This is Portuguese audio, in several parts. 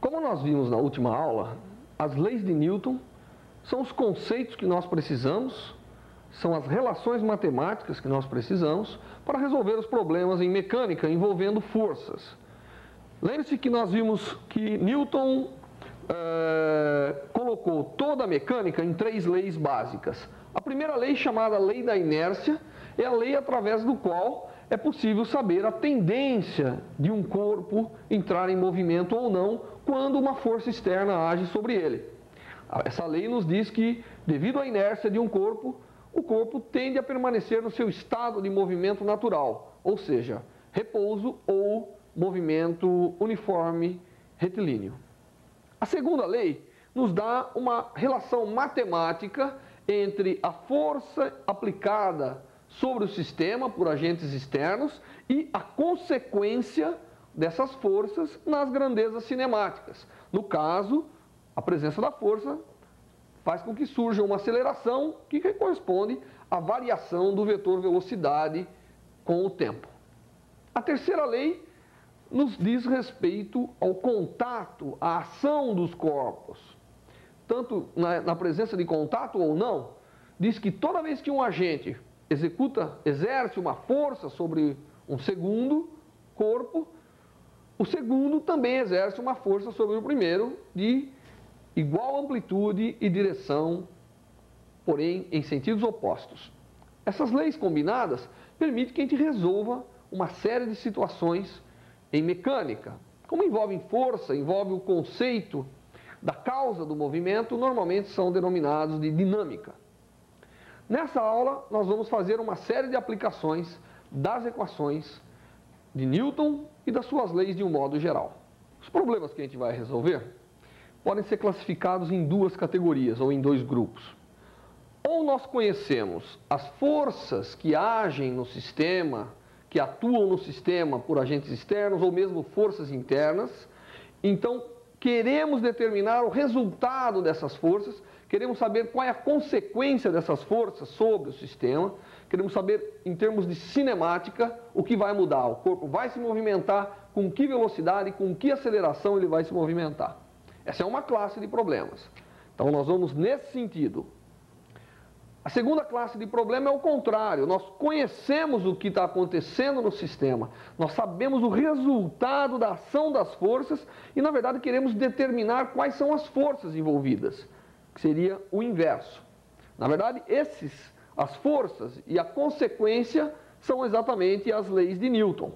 Como nós vimos na última aula, as leis de Newton são os conceitos que nós precisamos, são as relações matemáticas que nós precisamos para resolver os problemas em mecânica envolvendo forças. Lembre-se que nós vimos que Newton colocou toda a mecânica em 3 leis básicas. A primeira lei, chamada lei da inércia, é a lei através do qual é possível saber a tendência de um corpo entrar em movimento ou não quando uma força externa age sobre ele. Essa lei nos diz que, devido à inércia de um corpo, o corpo tende a permanecer no seu estado de movimento natural, ou seja, repouso ou movimento uniforme retilíneo. A segunda lei nos dá uma relação matemática entre a força aplicada sobre o sistema por agentes externos e a consequência dessas forças nas grandezas cinemáticas. No caso, a presença da força faz com que surja uma aceleração que corresponde à variação do vetor velocidade com o tempo. A terceira lei nos diz respeito ao contato, à ação dos corpos. Tanto na presença de contato ou não, diz que toda vez que um agente exerce uma força sobre um segundo corpo, o segundo também exerce uma força sobre o primeiro de igual amplitude e direção, porém em sentidos opostos. Essas leis combinadas permitem que a gente resolva uma série de situações em mecânica. Como envolve força, envolve o conceito da causa do movimento, normalmente são denominados de dinâmica. Nessa aula, nós vamos fazer uma série de aplicações das equações de Newton e das suas leis de um modo geral. Os problemas que a gente vai resolver podem ser classificados em 2 categorias ou em 2 grupos. Ou nós conhecemos as forças que agem no sistema, que atuam no sistema por agentes externos ou mesmo forças internas, então queremos determinar o resultado dessas forças, queremos saber qual é a consequência dessas forças sobre o sistema, queremos saber, em termos de cinemática, o que vai mudar. O corpo vai se movimentar, com que velocidade, com que aceleração ele vai se movimentar. Essa é uma classe de problemas. Então nós vamos nesse sentido. A segunda classe de problema é o contrário. Nós conhecemos o que está acontecendo no sistema, nós sabemos o resultado da ação das forças e, na verdade, queremos determinar quais são as forças envolvidas, que seria o inverso. Na verdade, as forças e a consequência são exatamente as leis de Newton.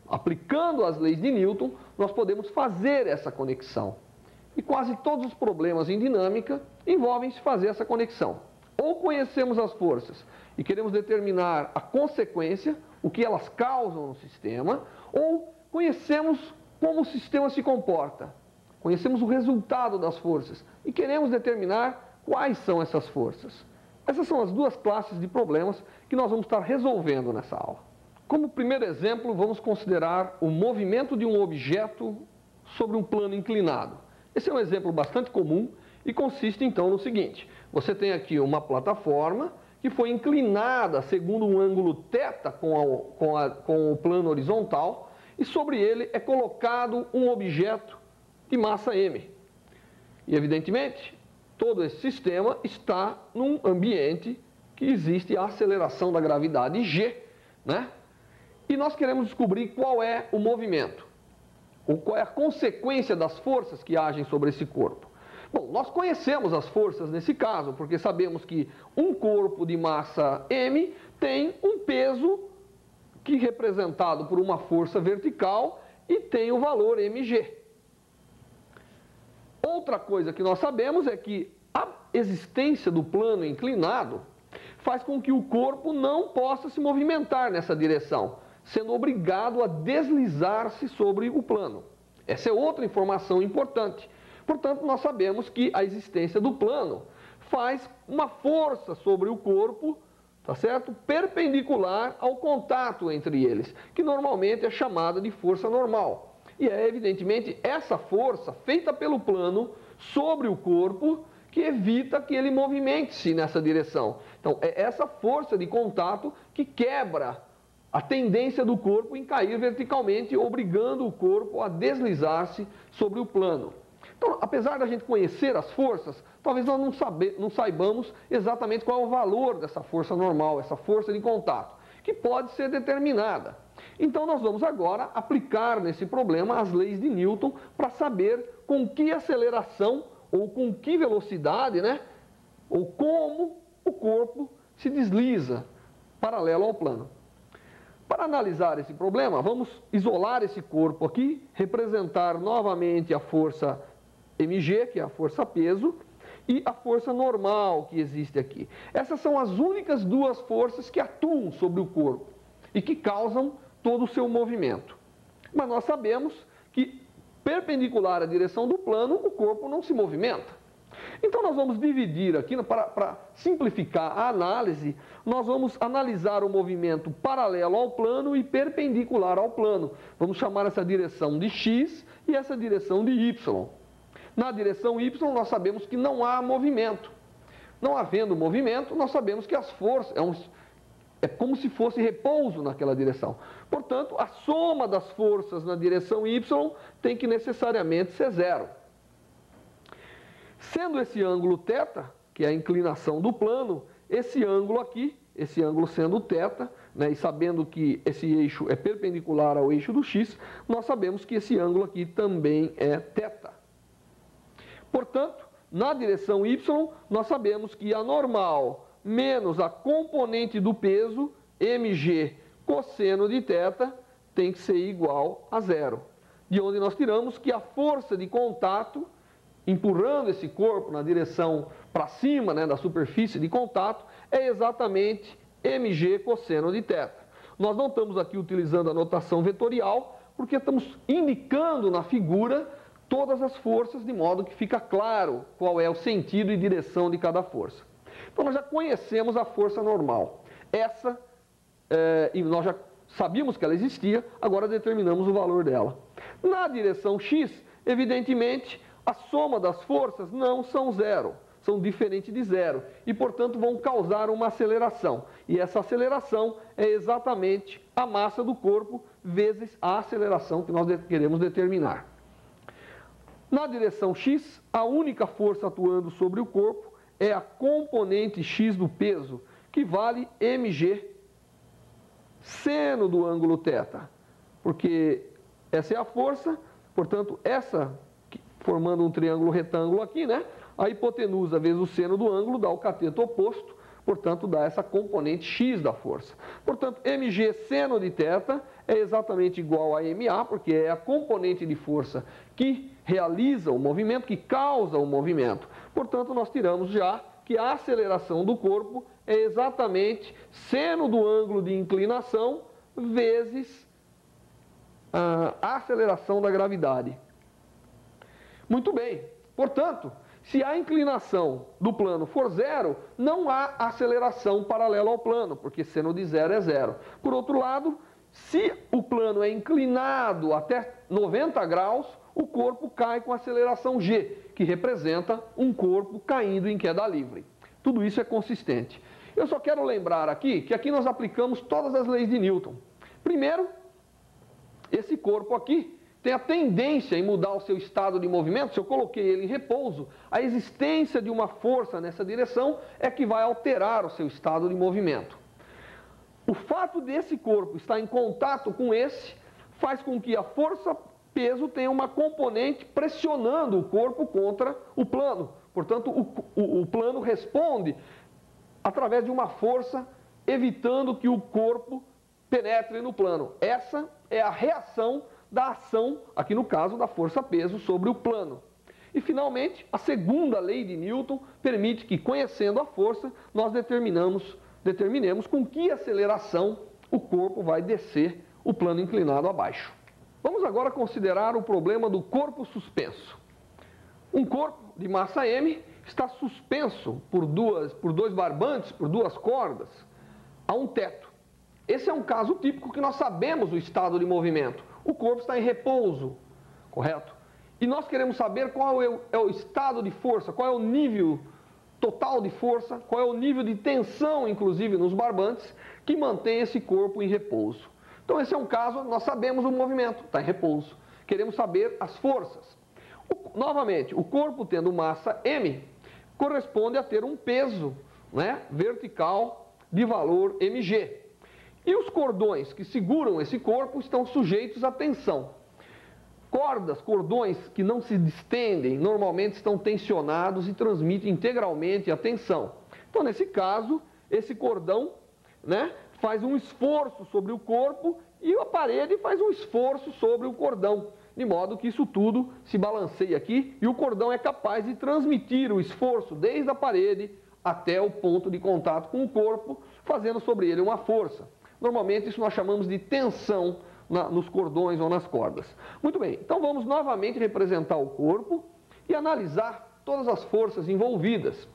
Aplicando as leis de Newton, nós podemos fazer essa conexão. E quase todos os problemas em dinâmica envolvem-se fazer essa conexão. Ou conhecemos as forças e queremos determinar a consequência, o que elas causam no sistema, ou conhecemos como o sistema se comporta. Conhecemos o resultado das forças e queremos determinar quais são essas forças. Essas são as 2 classes de problemas que nós vamos estar resolvendo nessa aula. Como primeiro exemplo, vamos considerar o movimento de um objeto sobre um plano inclinado. Esse é um exemplo bastante comum e consiste então no seguinte: você tem aqui uma plataforma que foi inclinada segundo um ângulo θ com o plano horizontal e sobre ele é colocado um objeto de massa m. E evidentemente, todo esse sistema está num ambiente que existe a aceleração da gravidade g, né? E nós queremos descobrir qual é o movimento, ou qual é a consequência das forças que agem sobre esse corpo. Bom, nós conhecemos as forças nesse caso, porque sabemos que um corpo de massa m tem um peso que é representado por uma força vertical e tem o valor mg. Outra coisa que nós sabemos é que a existência do plano inclinado faz com que o corpo não possa se movimentar nessa direção, sendo obrigado a deslizar-se sobre o plano. Essa é outra informação importante. Portanto, nós sabemos que a existência do plano faz uma força sobre o corpo, tá certo? Perpendicular ao contato entre eles, que normalmente é chamada de força normal. E é evidentemente essa força feita pelo plano sobre o corpo que evita que ele movimente-se nessa direção. Então, é essa força de contato que quebra a tendência do corpo em cair verticalmente, obrigando o corpo a deslizar-se sobre o plano. Então, apesar da gente conhecer as forças, talvez nós não saibamos exatamente qual é o valor dessa força normal, essa força de contato, que pode ser determinada. Então, nós vamos agora aplicar nesse problema as leis de Newton para saber com que aceleração ou com que velocidade, né, ou como o corpo se desliza paralelo ao plano. Para analisar esse problema, vamos isolar esse corpo aqui, representar novamente a força mg, que é a força peso, e a força normal que existe aqui. Essas são as únicas duas forças que atuam sobre o corpo e que causam todo o seu movimento. Mas nós sabemos que, perpendicular à direção do plano, o corpo não se movimenta. Então nós vamos dividir aqui, para simplificar a análise, nós vamos analisar o movimento paralelo ao plano e perpendicular ao plano. Vamos chamar essa direção de x e essa direção de y. Na direção y nós sabemos que não há movimento. Não havendo movimento, nós sabemos que as forças, é como se fosse repouso naquela direção. Portanto, a soma das forças na direção y tem que necessariamente ser zero. Sendo esse ângulo θ, que é a inclinação do plano, esse ângulo aqui, esse ângulo sendo θ, né, e sabendo que esse eixo é perpendicular ao eixo do x, nós sabemos que esse ângulo aqui também é θ. Portanto, na direção y, nós sabemos que a normal menos a componente do peso, mg cosseno de θ, tem que ser igual a zero. De onde nós tiramos que a força de contato, empurrando esse corpo na direção para cima, né, da superfície de contato, é exatamente mg cosseno de θ. Nós não estamos aqui utilizando a notação vetorial, porque estamos indicando na figura todas as forças, de modo que fica claro qual é o sentido e direção de cada força. Então nós já conhecemos a força normal. E nós já sabíamos que ela existia, agora determinamos o valor dela. Na direção x, evidentemente, a soma das forças não são zero, são diferentes de zero e, portanto, vão causar uma aceleração. E essa aceleração é exatamente a massa do corpo vezes a aceleração que nós queremos determinar. Na direção x, a única força atuando sobre o corpo é a componente x do peso, que vale mg seno do ângulo θ, porque essa é a força, portanto, formando um triângulo retângulo aqui, né? A hipotenusa vezes o seno do ângulo dá o cateto oposto, portanto, dá essa componente x da força. Portanto, mg seno de θ é exatamente igual a ma, porque é a componente de força que realiza o movimento, que causa o movimento. Portanto, nós tiramos já que a aceleração do corpo é exatamente seno do ângulo de inclinação vezes a aceleração da gravidade. Muito bem. Portanto, se a inclinação do plano for zero, não há aceleração paralela ao plano, porque seno de zero é zero. Por outro lado, se o plano é inclinado até 90 graus, o corpo cai com aceleração g, que representa um corpo caindo em queda livre. Tudo isso é consistente. Eu só quero lembrar aqui que aqui nós aplicamos todas as leis de Newton. Primeiro, esse corpo aqui tem a tendência em mudar o seu estado de movimento. Se eu coloquei ele em repouso, a existência de uma força nessa direção é que vai alterar o seu estado de movimento. O fato desse corpo estar em contato com esse faz com que a força-peso tenha uma componente pressionando o corpo contra o plano. Portanto, o plano responde através de uma força evitando que o corpo penetre no plano. Essa é a reação da ação, aqui no caso, da força-peso sobre o plano. E, finalmente, a segunda lei de Newton permite que, conhecendo a força, nós determinemos com que aceleração o corpo vai descer o plano inclinado abaixo. Vamos agora considerar o problema do corpo suspenso. Um corpo de massa m está suspenso por dois barbantes, por duas cordas, a um teto. Esse é um caso típico que nós sabemos o estado de movimento. O corpo está em repouso, correto? E nós queremos saber qual é o estado de força, qual é o nível total de força, qual é o nível de tensão, inclusive nos barbantes, que mantém esse corpo em repouso. Então esse é um caso, nós sabemos o movimento, está em repouso. Queremos saber as forças. Novamente, o corpo tendo massa m corresponde a ter um peso, né, vertical de valor mg. E os cordões que seguram esse corpo estão sujeitos à tensão. Cordões que não se distendem, normalmente estão tensionados e transmitem integralmente a tensão. Então, nesse caso, esse cordão, né, faz um esforço sobre o corpo e a parede faz um esforço sobre o cordão, de modo que isso tudo se balanceia aqui e o cordão é capaz de transmitir o esforço desde a parede até o ponto de contato com o corpo, fazendo sobre ele uma força. Normalmente isso nós chamamos de tensão nos cordões ou nas cordas. Muito bem, então vamos novamente representar o corpo e analisar todas as forças envolvidas.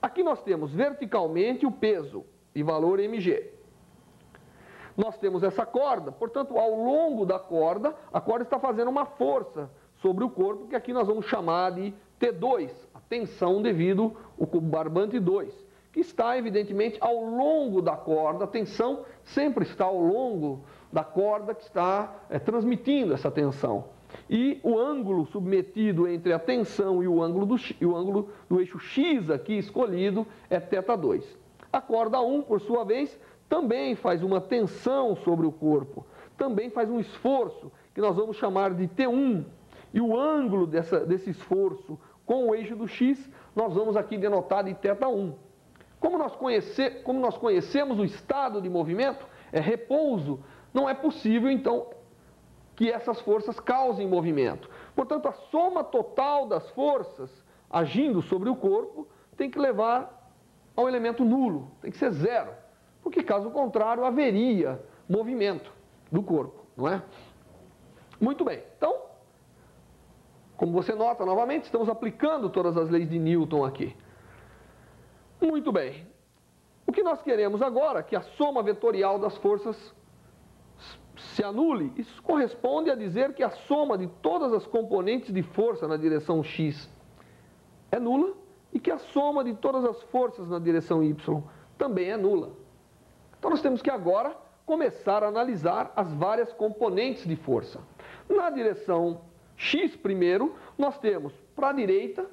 Aqui nós temos verticalmente o peso e valor mg. Nós temos essa corda, portanto, ao longo da corda, a corda está fazendo uma força sobre o corpo, que aqui nós vamos chamar de T2, a tensão devido ao barbante 2, que está, evidentemente, ao longo da corda. A tensão sempre está ao longo da corda que está transmitindo essa tensão. E o ângulo submetido entre a tensão e o ângulo do eixo X aqui escolhido é θ2. A corda 1, por sua vez, também faz uma tensão sobre o corpo, também faz um esforço, que nós vamos chamar de T1, e o ângulo desse esforço com o eixo do X, nós vamos aqui denotar de θ1. Como nós conhecemos o estado de movimento, é repouso, não é possível, então, que essas forças causem movimento. Portanto, a soma total das forças agindo sobre o corpo tem que levar ao elemento nulo, tem que ser zero. Porque, caso contrário, haveria movimento do corpo, não é? Muito bem. Então, como você nota novamente, estamos aplicando todas as leis de Newton aqui. Muito bem. O que nós queremos agora é que a soma vetorial das forças se anule. Isso corresponde a dizer que a soma de todas as componentes de força na direção x é nula e que a soma de todas as forças na direção y também é nula. Então, nós temos que agora começar a analisar as várias componentes de força. Na direção x, primeiro, nós temos para a direita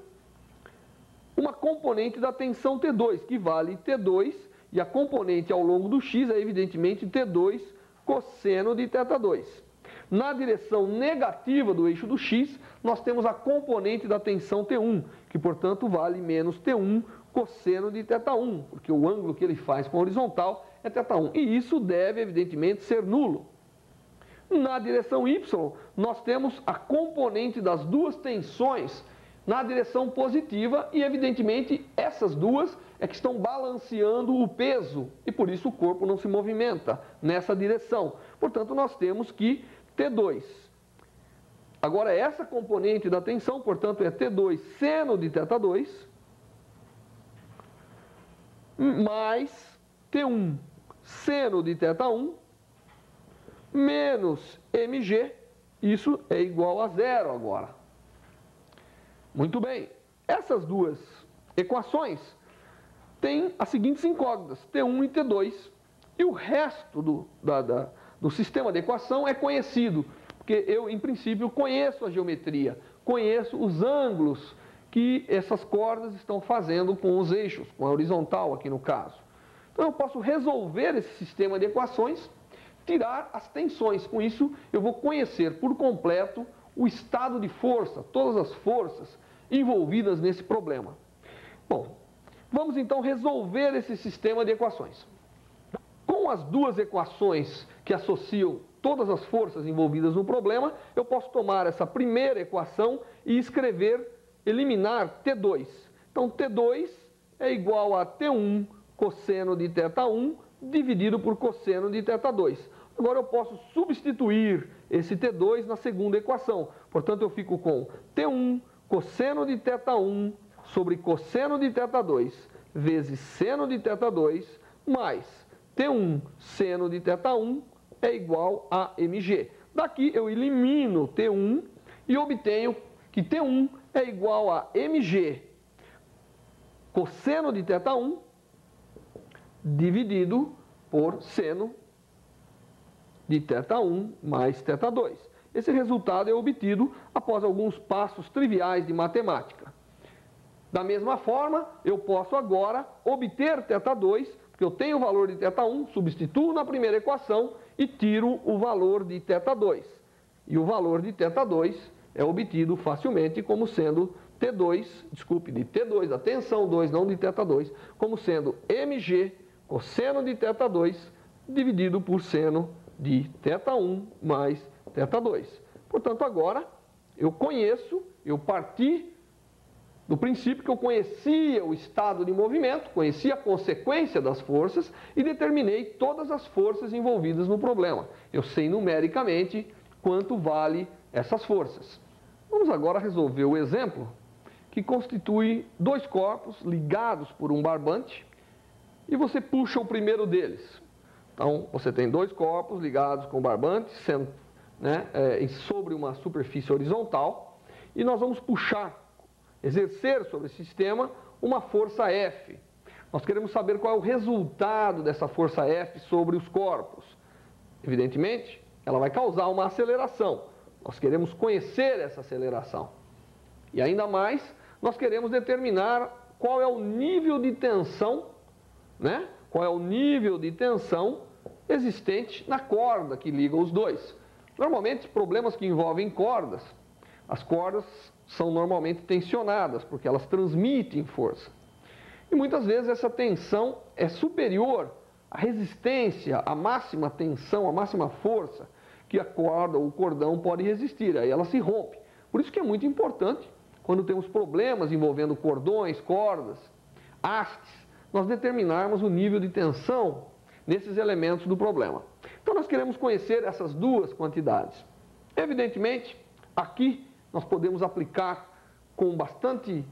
uma componente da tensão T2, que vale T2, e a componente ao longo do x é, evidentemente, T2 cosseno de θ2. Na direção negativa do eixo do x, nós temos a componente da tensão T1, que, portanto, vale menos T1 cosseno de θ1, porque o ângulo que ele faz com a horizontal é θ1. E isso deve, evidentemente, ser nulo. Na direção y, nós temos a componente das duas tensões na direção positiva e, evidentemente, essas duas é que estão balanceando o peso e, por isso, o corpo não se movimenta nessa direção. Portanto, nós temos que T2. Agora, essa componente da tensão, portanto, é T2 seno de θ2 mais T1 seno de θ1 menos mg, isso é igual a zero agora. Muito bem, essas duas equações têm as seguintes incógnitas, T1 e T2, e o resto do sistema de equação é conhecido, porque eu, em princípio, conheço a geometria, conheço os ângulos que essas cordas estão fazendo com os eixos, com a horizontal aqui no caso. Então eu posso resolver esse sistema de equações, tirar as tensões. Com isso eu vou conhecer por completo o estado de força, todas as forças envolvidas nesse problema. Bom, vamos então resolver esse sistema de equações. Com as duas equações que associam todas as forças envolvidas no problema, eu posso tomar essa primeira equação e eliminar T2. Então, T2 é igual a T1 cosseno de θ1 dividido por cosseno de θ2. Agora eu posso substituir esse T2 na segunda equação. Portanto, eu fico com T1 cosseno de θ1 sobre cosseno de θ2 vezes seno de θ2 mais T1 seno de θ1 é igual a mg. Daqui eu elimino T1 e obtenho que T1 é igual a mg cosseno de θ1 dividido por seno de θ1 mais θ2. esse resultado é obtido após alguns passos triviais de matemática. Da mesma forma, eu posso agora obter θ2, porque eu tenho o valor de θ1, substituo na primeira equação e tiro o valor de θ2. E o valor de θ2 é obtido facilmente como sendo de T2, a tensão 2, não de θ2, como sendo mg cosseno de θ2 dividido por seno de θ1 mais θ2. Portanto, agora eu parti do princípio que eu conhecia o estado de movimento, conhecia a consequência das forças e determinei todas as forças envolvidas no problema. Eu sei numericamente quanto vale essas forças. Vamos agora resolver o exemplo que constitui dois corpos ligados por um barbante e você puxa o primeiro deles. Então, você tem dois corpos ligados com barbante, sobre uma superfície horizontal, e nós vamos exercer sobre esse sistema uma força F. Nós queremos saber qual é o resultado dessa força F sobre os corpos. Evidentemente, ela vai causar uma aceleração. Nós queremos conhecer essa aceleração. E ainda mais, nós queremos determinar qual é o nível de tensão, qual é o nível de tensão existente na corda que liga os dois. Normalmente, problemas que envolvem cordas, as cordas são normalmente tensionadas, porque elas transmitem força. E muitas vezes essa tensão é superior à resistência, à máxima tensão, à máxima força que a corda ou o cordão pode resistir. Aí ela se rompe. Por isso que é muito importante, quando temos problemas envolvendo cordões, cordas, hastes, nós determinarmos o nível de tensão nesses elementos do problema. Então nós queremos conhecer essas duas quantidades. Evidentemente, aqui nós podemos aplicar com bastante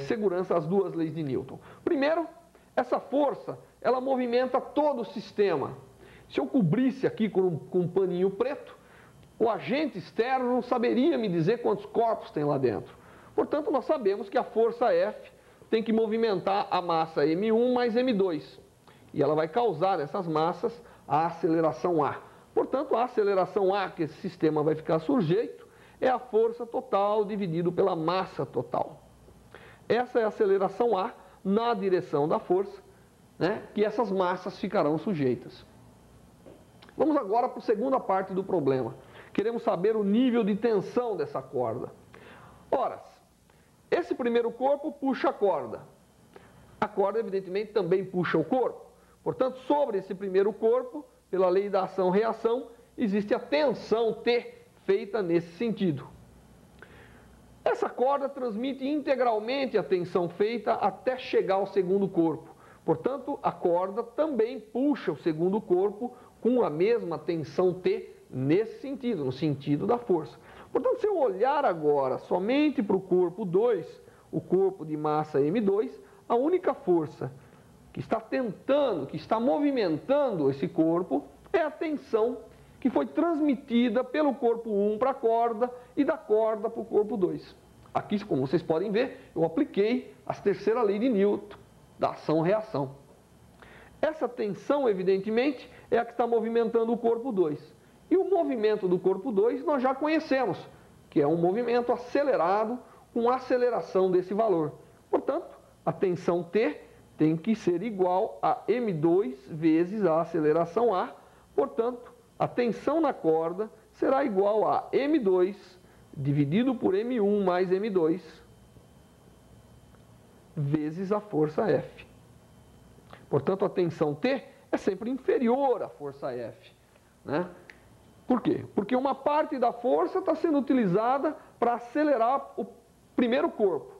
segurança as duas leis de Newton. Primeiro, essa força, ela movimenta todo o sistema. Se eu cobrisse aqui com um paninho preto, o agente externo não saberia me dizer quantos corpos tem lá dentro. Portanto, nós sabemos que a força F tem que movimentar a massa M1 mais M2. E ela vai causar nessas massas a aceleração A. Portanto, a aceleração A que esse sistema vai ficar sujeito é a força total dividido pela massa total. Essa é a aceleração A na direção da força, que essas massas ficarão sujeitas. Vamos agora para a segunda parte do problema. Queremos saber o nível de tensão dessa corda. Ora, esse primeiro corpo puxa a corda. A corda, evidentemente, também puxa o corpo. Portanto, sobre esse primeiro corpo, pela lei da ação-reação, existe a tensão T feita nesse sentido. Essa corda transmite integralmente a tensão feita até chegar ao segundo corpo. Portanto, a corda também puxa o segundo corpo com a mesma tensão T nesse sentido, no sentido da força. Portanto, se eu olhar agora somente para o corpo 2, o corpo de massa M2, a única força que está tentando, que está movimentando esse corpo é a tensão que foi transmitida pelo corpo 1 para a corda e da corda para o corpo 2. Aqui, como vocês podem ver, eu apliquei a terceira lei de Newton, da ação-reação. Essa tensão, evidentemente, é a que está movimentando o corpo 2. E o movimento do corpo 2 nós já conhecemos, que é um movimento acelerado com aceleração desse valor. Portanto, a tensão T tem que ser igual a M2 vezes a aceleração A. Portanto, a tensão na corda será igual a M2 dividido por M1 mais M2 vezes a força F. Portanto, a tensão T é sempre inferior à força F. Por quê? Porque uma parte da força está sendo utilizada para acelerar o primeiro corpo.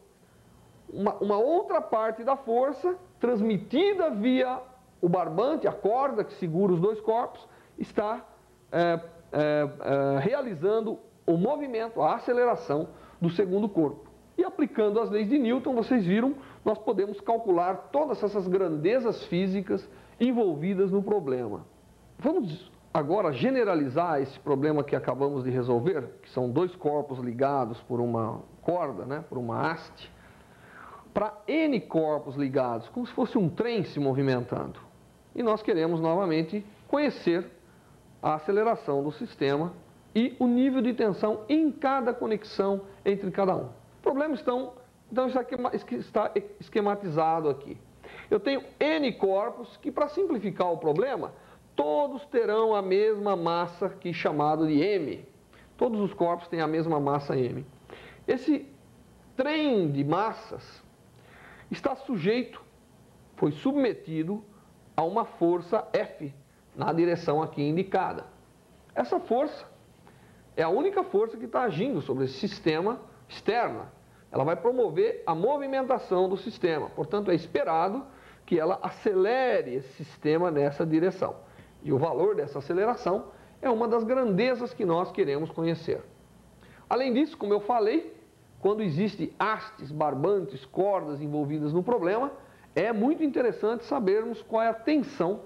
Uma outra parte da força, transmitida via o barbante, a corda que segura os dois corpos, está realizando o movimento, a aceleração do segundo corpo. E aplicando as leis de Newton, vocês viram, nós podemos calcular todas essas grandezas físicas envolvidas no problema. Vamos agora generalizar esse problema que acabamos de resolver, que são dois corpos ligados por uma corda, por uma haste, para N corpos ligados, como se fosse um trem se movimentando. E nós queremos novamente conhecer a aceleração do sistema e o nível de tensão em cada conexão entre cada um. O problema então isso aqui está esquematizado aqui. Eu tenho N corpos que, para simplificar o problema, todos terão a mesma massa aqui chamado de M. Todos os corpos têm a mesma massa M. Esse trem de massas está sujeito, foi submetido a uma força F na direção aqui indicada. Essa força é a única força que está agindo sobre esse sistema externa. Ela vai promover a movimentação do sistema. Portanto, é esperado que ela acelere esse sistema nessa direção. E o valor dessa aceleração é uma das grandezas que nós queremos conhecer. Além disso, como eu falei, quando existe hastes, barbantes, cordas envolvidas no problema, é muito interessante sabermos qual é a tensão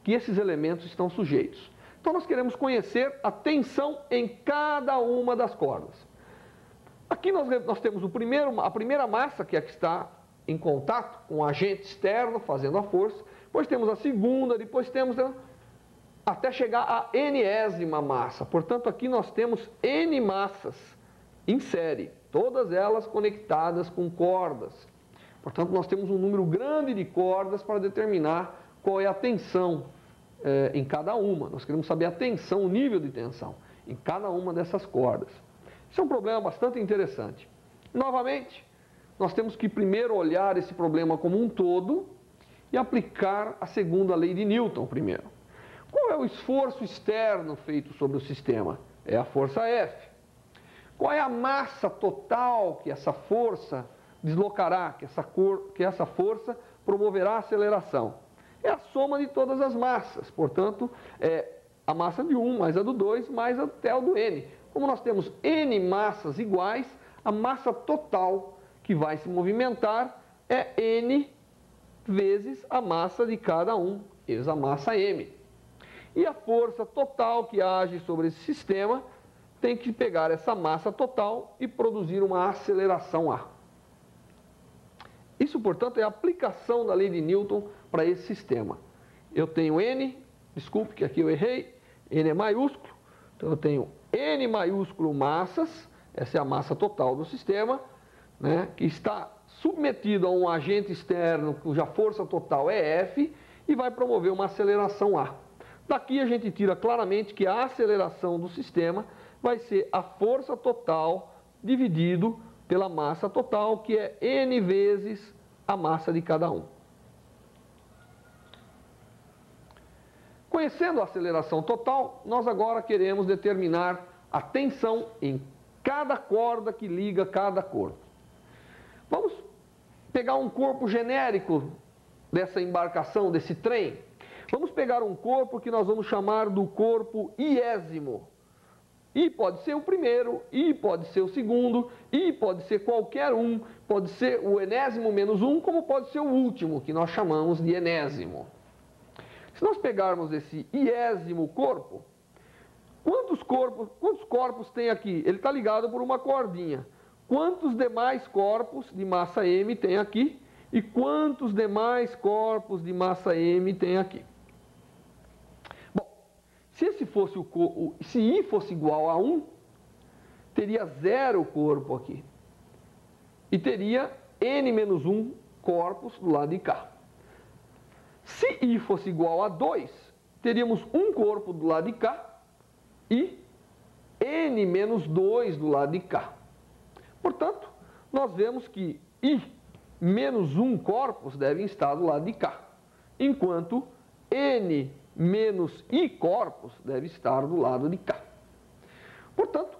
que esses elementos estão sujeitos. Então nós queremos conhecer a tensão em cada uma das cordas. Aqui nós temos a primeira massa, que é a que está em contato com o agente externo fazendo a força, depois temos a segunda, depois temos até chegar à enésima massa. Portanto, aqui nós temos N massas em série, todas elas conectadas com cordas. Portanto, nós temos um número grande de cordas para determinar qual é a tensão em cada uma. Nós queremos saber a tensão, o nível de tensão em cada uma dessas cordas. Isso é um problema bastante interessante. Novamente, nós temos que primeiro olhar esse problema como um todo e aplicar a segunda lei de Newton primeiro. Qual é o esforço externo feito sobre o sistema? É a força F. Qual é a massa total que essa força deslocará, que essa força promoverá a aceleração? É a soma de todas as massas. Portanto, é a massa de 1 mais a do 2 mais até o do N. Como nós temos N massas iguais, a massa total que vai se movimentar é N vezes a massa de cada um, vezes a massa M. E a força total que age sobre esse sistema tem que pegar essa massa total e produzir uma aceleração A. Isso, portanto, é a aplicação da lei de Newton para esse sistema. Eu tenho N, desculpe que aqui eu errei, N é maiúsculo, então eu tenho N maiúsculo massas, essa é a massa total do sistema, né, que está submetido a um agente externo cuja força total é F e vai promover uma aceleração A. Daqui a gente tira claramente que a aceleração do sistema vai ser a força total dividido pela massa total, que é N vezes a massa de cada um. Conhecendo a aceleração total, nós agora queremos determinar a tensão em cada corda que liga cada corpo. Vamos pegar um corpo genérico dessa embarcação, desse trem. Vamos pegar um corpo que nós vamos chamar do corpo iésimo. I pode ser o primeiro, I pode ser o segundo, I pode ser qualquer um, pode ser o enésimo menos 1, como pode ser o último, que nós chamamos de enésimo. Se nós pegarmos esse iésimo corpo, quantos corpos tem aqui? Ele está ligado por uma cordinha. Quantos demais corpos de massa M tem aqui? E quantos demais corpos de massa M tem aqui? Se I fosse igual a 1, teria 0 corpo aqui. E teria N menos 1 corpos do lado de cá. Se I fosse igual a 2, teríamos um corpo do lado de cá e N menos 2 do lado de cá. Portanto, nós vemos que I menos 1 corpos devem estar do lado de cá, enquanto N menos I corpos deve estar do lado de cá. Portanto,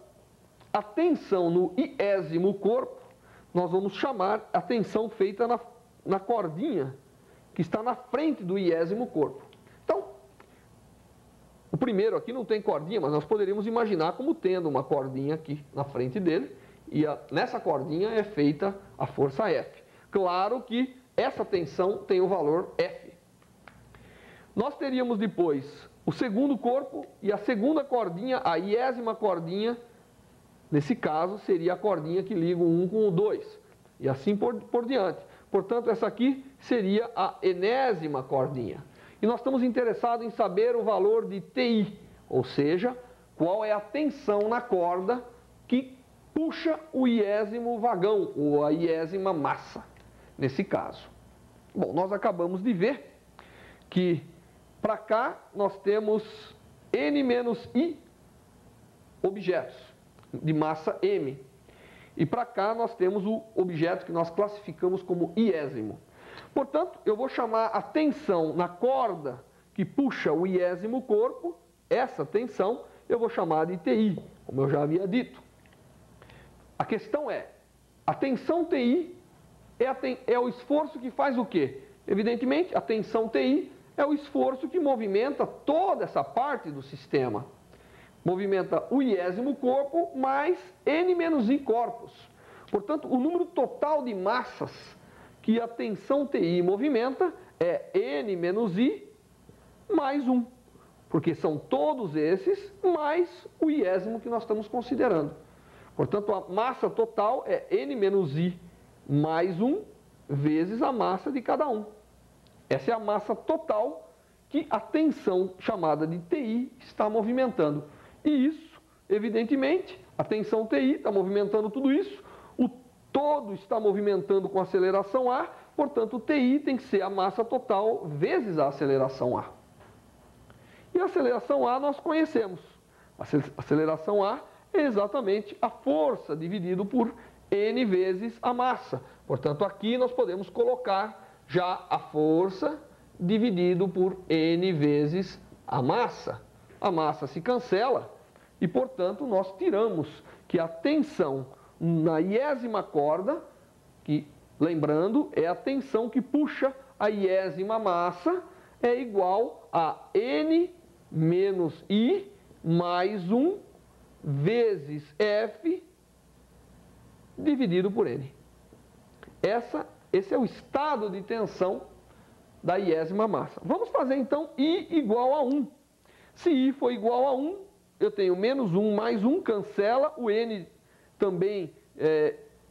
a tensão no iésimo corpo, nós vamos chamar a tensão feita na cordinha que está na frente do iésimo corpo. Então, o primeiro aqui não tem cordinha, mas nós poderíamos imaginar como tendo uma cordinha aqui na frente dele, e nessa cordinha é feita a força F. Claro que essa tensão tem o valor F. Nós teríamos depois o segundo corpo e a segunda cordinha, a iésima cordinha, nesse caso, seria a cordinha que liga o 1 com o 2, e assim por diante. Portanto, essa aqui seria a enésima cordinha. E nós estamos interessados em saber o valor de TI, ou seja, qual é a tensão na corda que puxa o iésimo vagão, ou a iésima massa, nesse caso. Bom, nós acabamos de ver que para cá nós temos N menos I objetos de massa M. E para cá nós temos o objeto que nós classificamos como iésimo. Portanto, eu vou chamar a tensão na corda que puxa o iésimo corpo, essa tensão eu vou chamar de TI, como eu já havia dito. A questão é, a tensão TI é o esforço que faz o quê? Evidentemente, a tensão TI é o esforço que movimenta toda essa parte do sistema. Movimenta o iésimo corpo mais N menos I corpos. Portanto, o número total de massas que a tensão TI movimenta é N menos I mais 1. Porque são todos esses mais o iésimo que nós estamos considerando. Portanto, a massa total é N menos I mais 1 vezes a massa de cada um. Essa é a massa total que a tensão chamada de TI está movimentando. E isso, evidentemente, a tensão TI está movimentando tudo isso, o todo está movimentando com aceleração A, portanto, o TI tem que ser a massa total vezes a aceleração A. E a aceleração A nós conhecemos. A aceleração A é exatamente a força dividido por N vezes a massa. Portanto, aqui nós podemos colocar já a força dividido por N vezes a massa. A massa se cancela e, portanto, nós tiramos que a tensão na iésima corda, que, lembrando, é a tensão que puxa a iésima massa, é igual a N menos I mais 1 vezes F dividido por N. Esse é o estado de tensão da iésima massa. Vamos fazer, então, I igual a 1. Se I for igual a 1, eu tenho menos 1 mais 1, cancela, o N também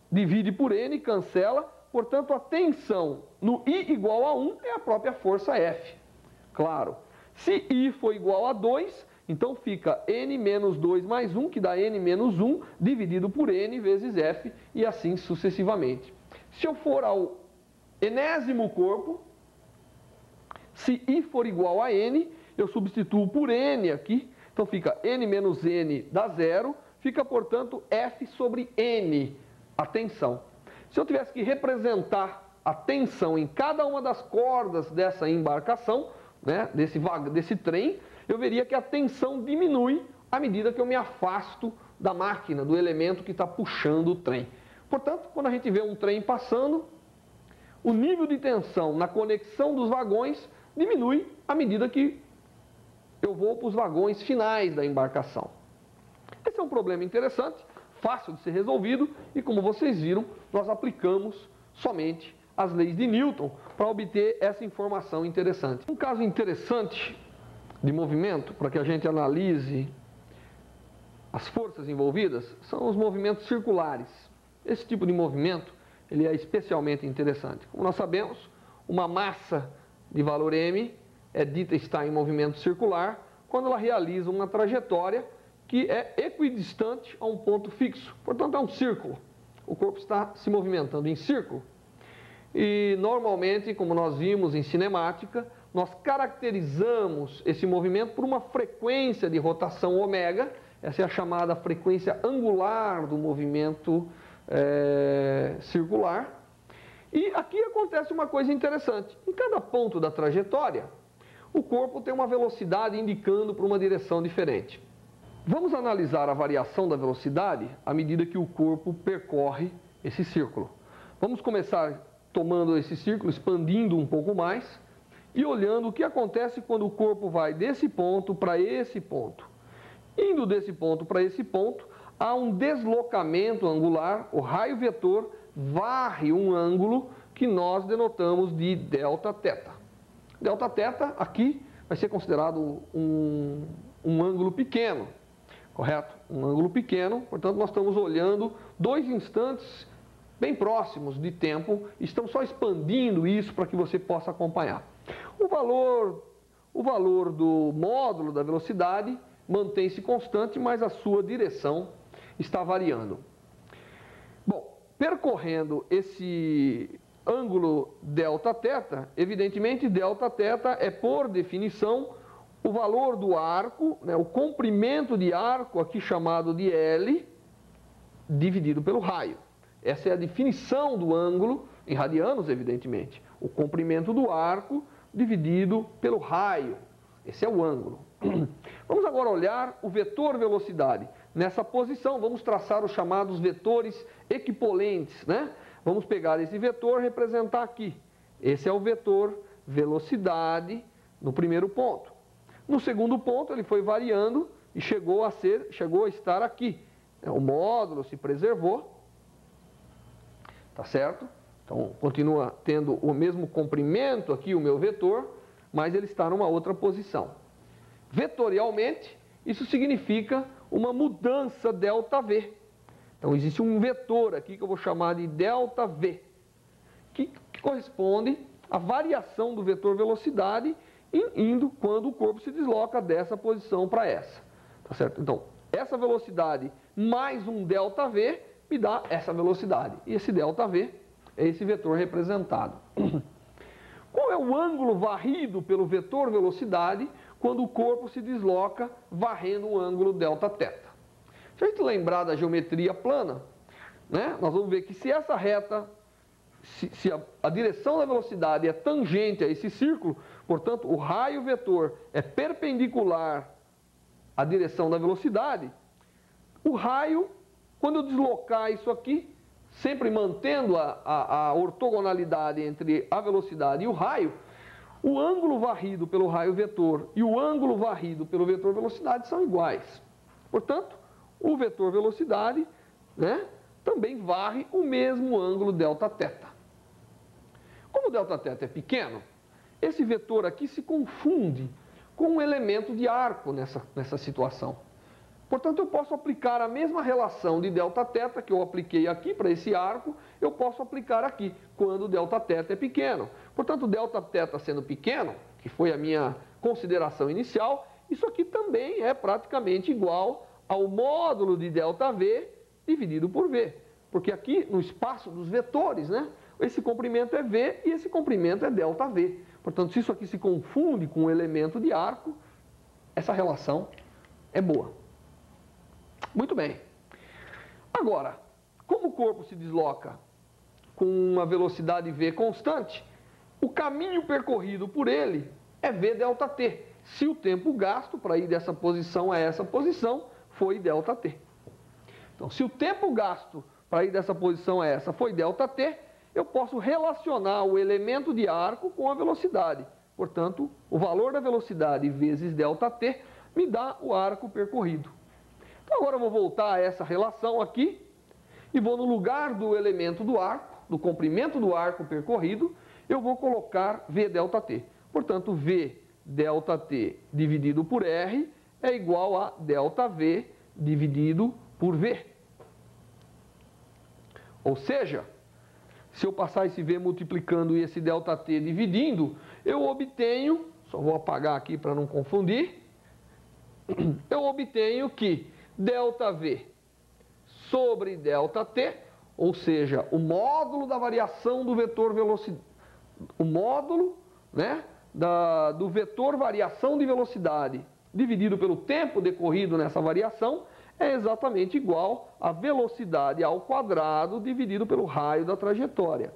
divide por N, cancela, portanto a tensão no I igual a 1 é a própria força F. Claro, se I for igual a 2, então fica N menos 2 mais 1, que dá N menos 1, dividido por N vezes F, e assim sucessivamente. Se eu for ao enésimo corpo, se I for igual a N, eu substituo por N aqui, então fica N menos N dá zero, fica, portanto, F sobre N, a tensão. Se eu tivesse que representar a tensão em cada uma das cordas dessa embarcação, né, desse trem, eu veria que a tensão diminui à medida que eu me afasto da máquina, do elemento que está puxando o trem. Portanto, quando a gente vê um trem passando, o nível de tensão na conexão dos vagões diminui à medida que eu vou para os vagões finais da embarcação. Esse é um problema interessante, fácil de ser resolvido e, como vocês viram, nós aplicamos somente as leis de Newton para obter essa informação interessante. Um caso interessante de movimento, para que a gente analise as forças envolvidas, são os movimentos circulares. Esse tipo de movimento ele é especialmente interessante. Como nós sabemos, uma massa de valor m é dita estar em movimento circular quando ela realiza uma trajetória que é equidistante a um ponto fixo. Portanto, é um círculo. O corpo está se movimentando em círculo. E, normalmente, como nós vimos em cinemática, nós caracterizamos esse movimento por uma frequência de rotação ômega. Essa é a chamada frequência angular do movimento circular. E aqui acontece uma coisa interessante. Em cada ponto da trajetória, o corpo tem uma velocidade indicando para uma direção diferente. Vamos analisar a variação da velocidade à medida que o corpo percorre esse círculo. Vamos começar tomando esse círculo, expandindo um pouco mais e olhando o que acontece quando o corpo vai desse ponto para esse ponto. Indo desse ponto para esse ponto, há um deslocamento angular, o raio vetor varre um ângulo que nós denotamos de delta θ. Delta θ aqui vai ser considerado um ângulo pequeno, correto? Um ângulo pequeno, portanto nós estamos olhando 2 instantes bem próximos de tempo, estamos só expandindo isso para que você possa acompanhar. O valor do módulo da velocidade mantém-se constante, mas a sua direção está variando. Bom, percorrendo esse ângulo Δθ, evidentemente Δθ é, por definição, o valor do arco, né, o comprimento de arco, aqui chamado de L, dividido pelo raio. Essa é a definição do ângulo, em radianos, evidentemente. O comprimento do arco dividido pelo raio. Esse é o ângulo. Vamos agora olhar o vetor velocidade. Nessa posição, vamos traçar os chamados vetores equipolentes, né? Vamos pegar esse vetor e representar aqui. Esse é o vetor velocidade no primeiro ponto. No segundo ponto, ele foi variando e chegou a estar aqui. O módulo se preservou, tá certo? Então, continua tendo o mesmo comprimento aqui, o meu vetor, mas ele está numa outra posição. Vetorialmente, isso significa uma mudança ΔV. Então, existe um vetor aqui que eu vou chamar de ΔV, que corresponde à variação do vetor velocidade indo quando o corpo se desloca dessa posição para essa. Tá certo? Então, essa velocidade mais um ΔV me dá essa velocidade. E esse ΔV é esse vetor representado. Qual é o ângulo varrido pelo vetor velocidade quando o corpo se desloca varrendo o ângulo Δθ? Se a gente lembrar da geometria plana, né, nós vamos ver que se essa reta, se a direção da velocidade é tangente a esse círculo, portanto, o raio vetor é perpendicular à direção da velocidade, o raio, quando eu deslocar isso aqui, sempre mantendo a ortogonalidade entre a velocidade e o raio, o ângulo varrido pelo raio vetor e o ângulo varrido pelo vetor velocidade são iguais. Portanto, o vetor velocidade, né, também varre o mesmo ângulo Δθ. Como o Δθ é pequeno, esse vetor aqui se confunde com um elemento de arco nessa situação. Portanto, eu posso aplicar a mesma relação de Δθ que eu apliquei aqui para esse arco, eu posso aplicar aqui, quando o Δθ é pequeno. Portanto, o Δθ sendo pequeno, que foi a minha consideração inicial, isso aqui também é praticamente igual ao módulo de ΔV dividido por V. Porque aqui, no espaço dos vetores, né, esse comprimento é V e esse comprimento é ΔV. Portanto, se isso aqui se confunde com um elemento de arco, essa relação é boa. Muito bem. Agora, como o corpo se desloca com uma velocidade V constante, o caminho percorrido por ele é VΔt, se o tempo gasto para ir dessa posição a essa posição foi ΔT. Então, se o tempo gasto para ir dessa posição a essa foi ΔT, eu posso relacionar o elemento de arco com a velocidade. Portanto, o valor da velocidade vezes ΔT me dá o arco percorrido. Então, agora eu vou voltar a essa relação aqui e vou no lugar do elemento do arco, do comprimento do arco percorrido, eu vou colocar VΔt. Portanto, VΔt dividido por R é igual a ΔV dividido por V. Ou seja, se eu passar esse V multiplicando e esse ΔT dividindo, eu obtenho, só vou apagar aqui para não confundir, eu obtenho que ΔV sobre ΔT, ou seja, o módulo da variação do vetor velocidade, o módulo, né, do vetor variação de velocidade dividido pelo tempo decorrido nessa variação é exatamente igual a velocidade ao quadrado dividido pelo raio da trajetória.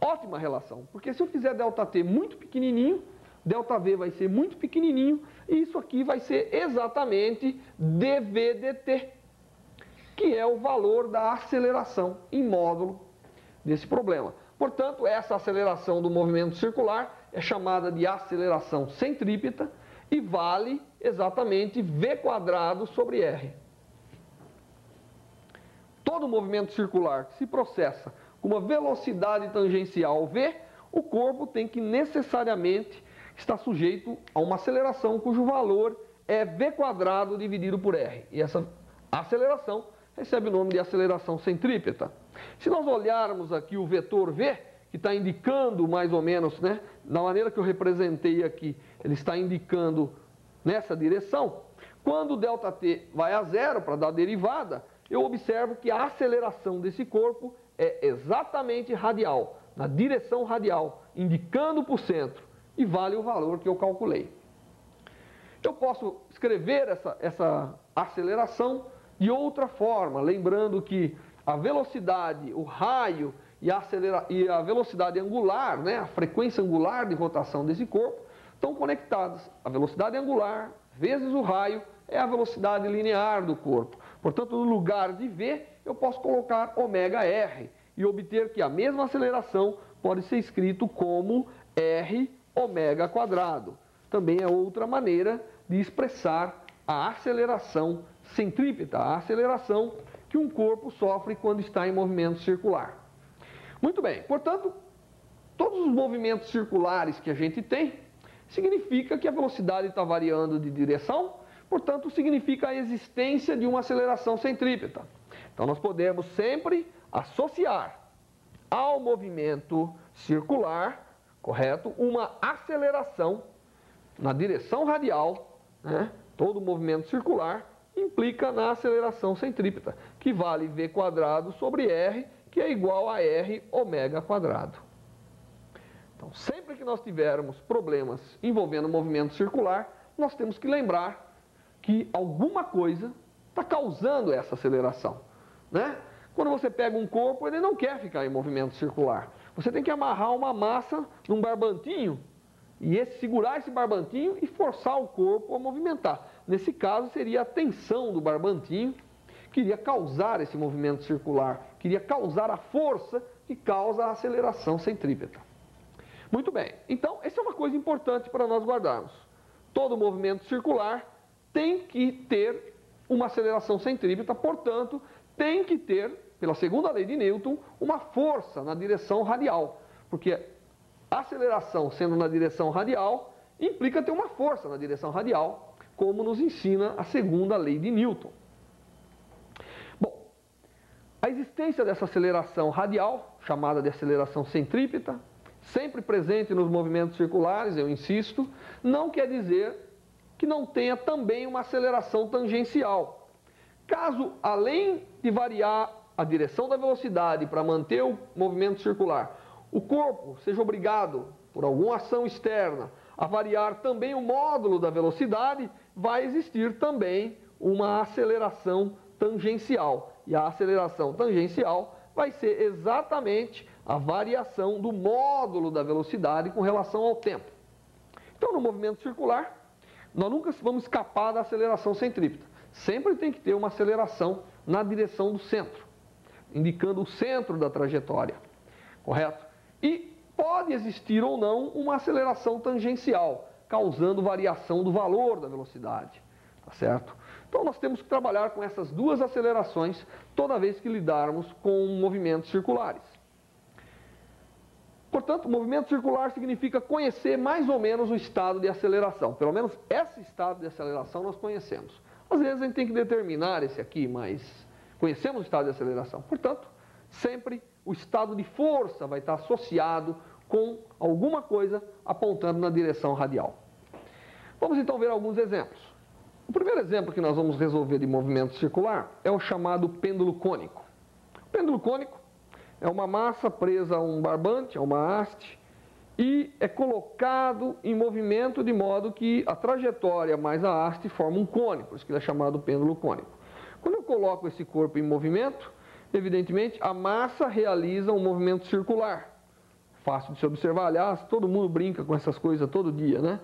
Ótima relação, porque se eu fizer ΔT muito pequenininho, ΔV vai ser muito pequenininho e isso aqui vai ser exatamente dVdt, que é o valor da aceleração em módulo desse problema. Portanto, essa aceleração do movimento circular é chamada de aceleração centrípeta e vale exatamente V quadrado sobre R. Todo movimento circular que se processa com uma velocidade tangencial V, o corpo tem que necessariamente estar sujeito a uma aceleração cujo valor é V quadrado dividido por R. E essa aceleração recebe o nome de aceleração centrípeta. Se nós olharmos aqui o vetor V, que está indicando mais ou menos, né, da maneira que eu representei aqui, ele está indicando nessa direção, Quando o ΔT vai a zero para dar derivada, eu observo que a aceleração desse corpo é exatamente radial, na direção radial, indicando para o centro, e vale o valor que eu calculei. Eu posso escrever essa aceleração de outra forma, lembrando que a velocidade, o raio e a velocidade angular, né, a frequência angular de rotação desse corpo, estão conectadas. A velocidade angular vezes o raio é a velocidade linear do corpo. Portanto, no lugar de V, eu posso colocar ômega-r e obter que a mesma aceleração pode ser escrito como r ômega quadrado. Também é outra maneira de expressar a aceleração centrípeta, a aceleração que um corpo sofre quando está em movimento circular. Muito bem, portanto, todos os movimentos circulares que a gente tem, significa que a velocidade está variando de direção, portanto, significa a existência de uma aceleração centrípeta. Então, nós podemos sempre associar ao movimento circular, correto, uma aceleração na direção radial, né? Todo movimento circular implica na aceleração centrípeta, que vale v quadrado sobre r, que é igual a r ômega quadrado. Então, sempre que nós tivermos problemas envolvendo movimento circular, nós temos que lembrar que alguma coisa está causando essa aceleração, né? Quando você pega um corpo, ele não quer ficar em movimento circular. Você tem que amarrar uma massa num barbantinho e segurar esse barbantinho e forçar o corpo a movimentar. Nesse caso, seria a tensão do barbantinho que iria causar esse movimento circular, que iria causar a força que causa a aceleração centrípeta. Muito bem, então essa é uma coisa importante para nós guardarmos. Todo movimento circular tem que ter uma aceleração centrípeta, portanto, tem que ter, pela segunda lei de Newton, uma força na direção radial, porque a aceleração sendo na direção radial implica ter uma força na direção radial, como nos ensina a segunda lei de Newton. Bom, a existência dessa aceleração radial, chamada de aceleração centrípeta, sempre presente nos movimentos circulares, eu insisto, não quer dizer que não tenha também uma aceleração tangencial. Caso, além de variar a direção da velocidade para manter o movimento circular, o corpo seja obrigado, por alguma ação externa, a variar também o módulo da velocidade, vai existir também uma aceleração tangencial. E a aceleração tangencial vai ser exatamente a variação do módulo da velocidade com relação ao tempo. Então, no movimento circular, nós nunca vamos escapar da aceleração centrípeta. Sempre tem que ter uma aceleração na direção do centro, indicando o centro da trajetória, correto? E pode existir ou não uma aceleração tangencial, causando variação do valor da velocidade, tá certo? Então, nós temos que trabalhar com essas duas acelerações toda vez que lidarmos com movimentos circulares. Portanto, movimento circular significa conhecer mais ou menos o estado de aceleração. Pelo menos esse estado de aceleração nós conhecemos. Às vezes a gente tem que determinar esse aqui, mas conhecemos o estado de aceleração. Portanto, sempre o estado de força vai estar associado com alguma coisa apontando na direção radial. Vamos então ver alguns exemplos. O primeiro exemplo que nós vamos resolver de movimento circular é o chamado pêndulo cônico. O pêndulo cônico é uma massa presa a um barbante, a uma haste, e é colocado em movimento de modo que a trajetória mais a haste forma um cone, por isso que ele é chamado pêndulo cônico. Quando eu coloco esse corpo em movimento, evidentemente a massa realiza um movimento circular. Fácil de se observar, aliás, todo mundo brinca com essas coisas todo dia, né?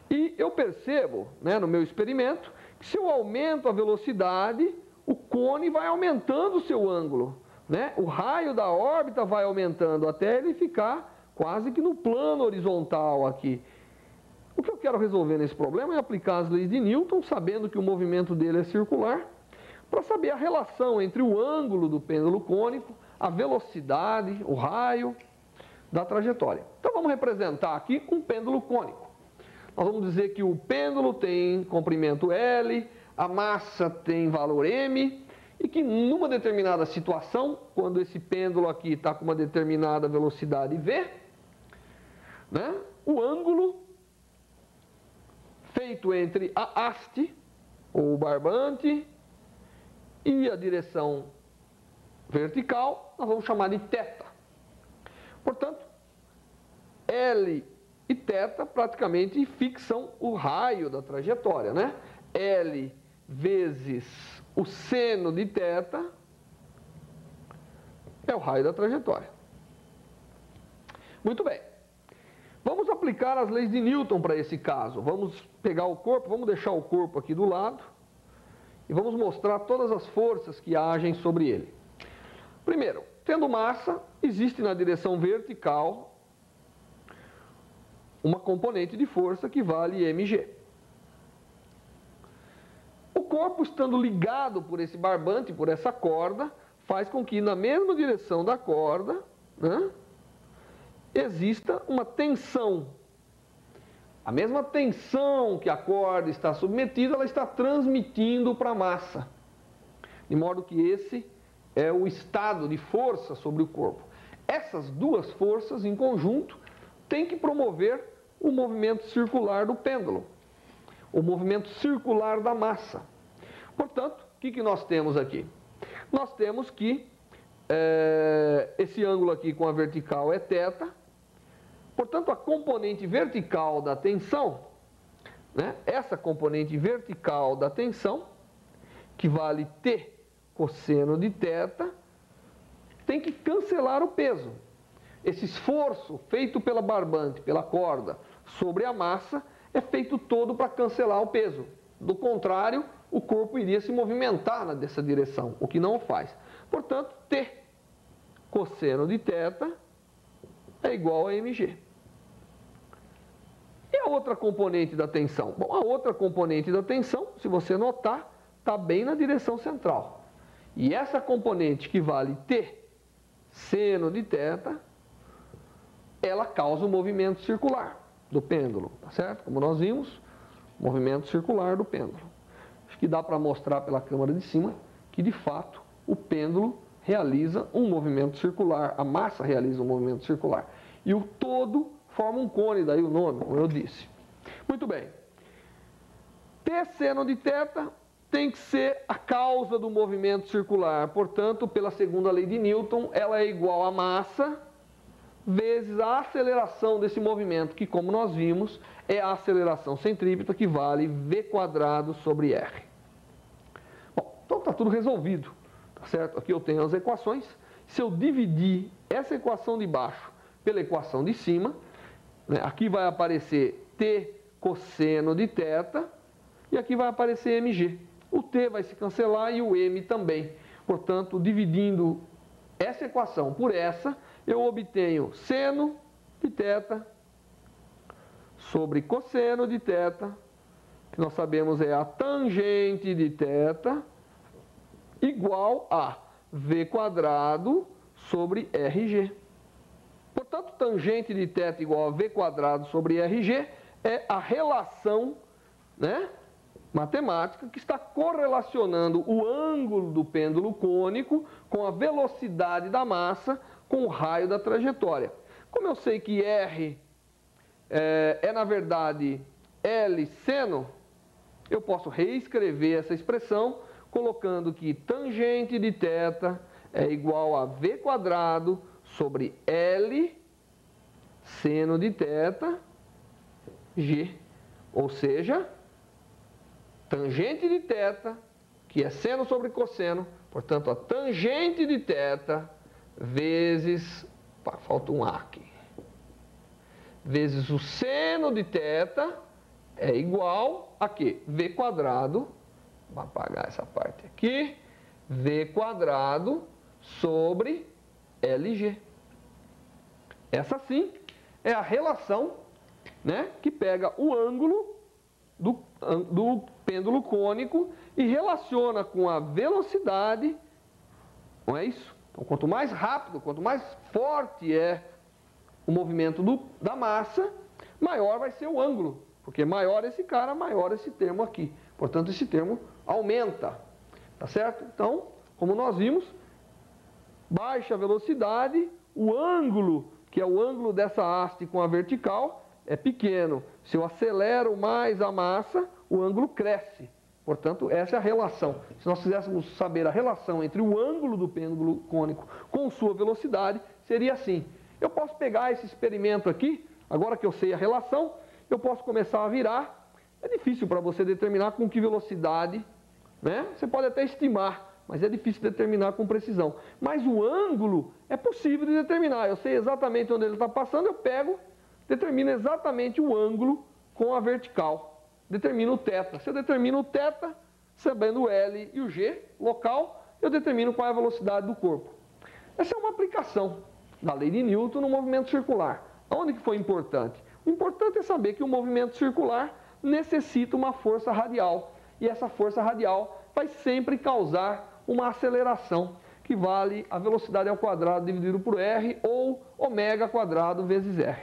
E eu percebo, né, no meu experimento, que se eu aumento a velocidade, o cone vai aumentando o seu ângulo, né? O raio da órbita vai aumentando até ele ficar quase que no plano horizontal aqui. O que eu quero resolver nesse problema é aplicar as leis de Newton, sabendo que o movimento dele é circular, para saber a relação entre o ângulo do pêndulo cônico, a velocidade, o raio da trajetória. Então vamos representar aqui um pêndulo cônico. Nós vamos dizer que o pêndulo tem comprimento L, a massa tem valor M, e que numa determinada situação, quando esse pêndulo aqui está com uma determinada velocidade V, né, o ângulo feito entre a haste, ou barbante, e a direção vertical nós vamos chamar de θ. Portanto, L e θ praticamente fixam o raio da trajetória, né? L vezes o seno de θ é o raio da trajetória. Muito bem. Vamos aplicar as leis de Newton para esse caso. Vamos pegar o corpo, vamos deixar o corpo aqui do lado e vamos mostrar todas as forças que agem sobre ele. Primeiro, tendo massa, existe na direção vertical uma componente de força que vale mg. O corpo, estando ligado por esse barbante, por essa corda, faz com que na mesma direção da corda, né, exista uma tensão. A mesma tensão que a corda está submetida, ela está transmitindo para a massa. De modo que esse é o estado de força sobre o corpo. Essas duas forças em conjunto têm que promover o movimento circular do pêndulo, o movimento circular da massa. Portanto, o que nós temos aqui? Nós temos que esse ângulo aqui com a vertical é θ. Portanto, a componente vertical da tensão, né, essa componente vertical da tensão, que vale T cosseno de θ, tem que cancelar o peso. Esse esforço feito pela barbante, pela corda, sobre a massa, é feito todo para cancelar o peso. Do contrário, o corpo iria se movimentar nessa direção, o que não o faz. Portanto, T cosseno de θ é igual a mg. E a outra componente da tensão? Bom, a outra componente da tensão, se você notar, está bem na direção central. E essa componente que vale T seno de θ, ela causa o movimento circular do pêndulo, tá certo? Como nós vimos, movimento circular do pêndulo. Acho que dá para mostrar pela câmera de cima que, de fato, o pêndulo realiza um movimento circular, a massa realiza um movimento circular. E o todo forma um cone, daí o nome, como eu disse. Muito bem. T seno de θ tem que ser a causa do movimento circular. Portanto, pela segunda lei de Newton, ela é igual a massa vezes a aceleração desse movimento, que, como nós vimos, é a aceleração centrípeta, que vale v² sobre r. Bom, então está tudo resolvido, tá certo? Aqui eu tenho as equações. Se eu dividir essa equação de baixo pela equação de cima, né, aqui vai aparecer T cosseno de θ e aqui vai aparecer mg. O T vai se cancelar e o M também. Portanto, dividindo essa equação por essa, eu obtenho seno de θ sobre cosseno de θ, que nós sabemos é a tangente de θ, igual a v² sobre rg. Portanto, tangente de θ igual a v² sobre rg é a relação, né, matemática que está correlacionando o ângulo do pêndulo cônico com a velocidade da massa com o raio da trajetória. Como eu sei que R é na verdade L seno, eu posso reescrever essa expressão colocando que tangente de θ é igual a v² sobre L seno de θ g, ou seja, tangente de θ, que é seno sobre cosseno, portanto, a tangente de θ vezes, falta um A aqui, vezes o seno de θ é igual a quê? v², vou apagar essa parte aqui, v² sobre LG. Essa sim é a relação, né, que pega o ângulo do pêndulo cônico e relaciona com a velocidade, não é isso? Então, quanto mais rápido, quanto mais forte é o movimento da massa, maior vai ser o ângulo, porque maior esse cara, maior esse termo aqui. Portanto, esse termo aumenta, tá certo? Então, como nós vimos, baixa velocidade, o ângulo, que é o ângulo dessa haste com a vertical, é pequeno. Se eu acelero mais a massa, o ângulo cresce. Portanto, essa é a relação. Se nós quiséssemos saber a relação entre o ângulo do pêndulo cônico com sua velocidade, seria assim. Eu posso pegar esse experimento aqui, agora que eu sei a relação, eu posso começar a virar. É difícil para você determinar com que velocidade, né? Você pode até estimar, mas é difícil determinar com precisão. Mas o ângulo é possível de determinar. Eu sei exatamente onde ele está passando, eu pego, determino exatamente o ângulo com a vertical. Determino o θ. Se eu determino o θ, sabendo o L e o G local, eu determino qual é a velocidade do corpo. Essa é uma aplicação da lei de Newton no movimento circular. Onde que foi importante? O importante é saber que o movimento circular necessita uma força radial. E essa força radial vai sempre causar uma aceleração, que vale a velocidade ao quadrado dividido por R ou ômega quadrado vezes R.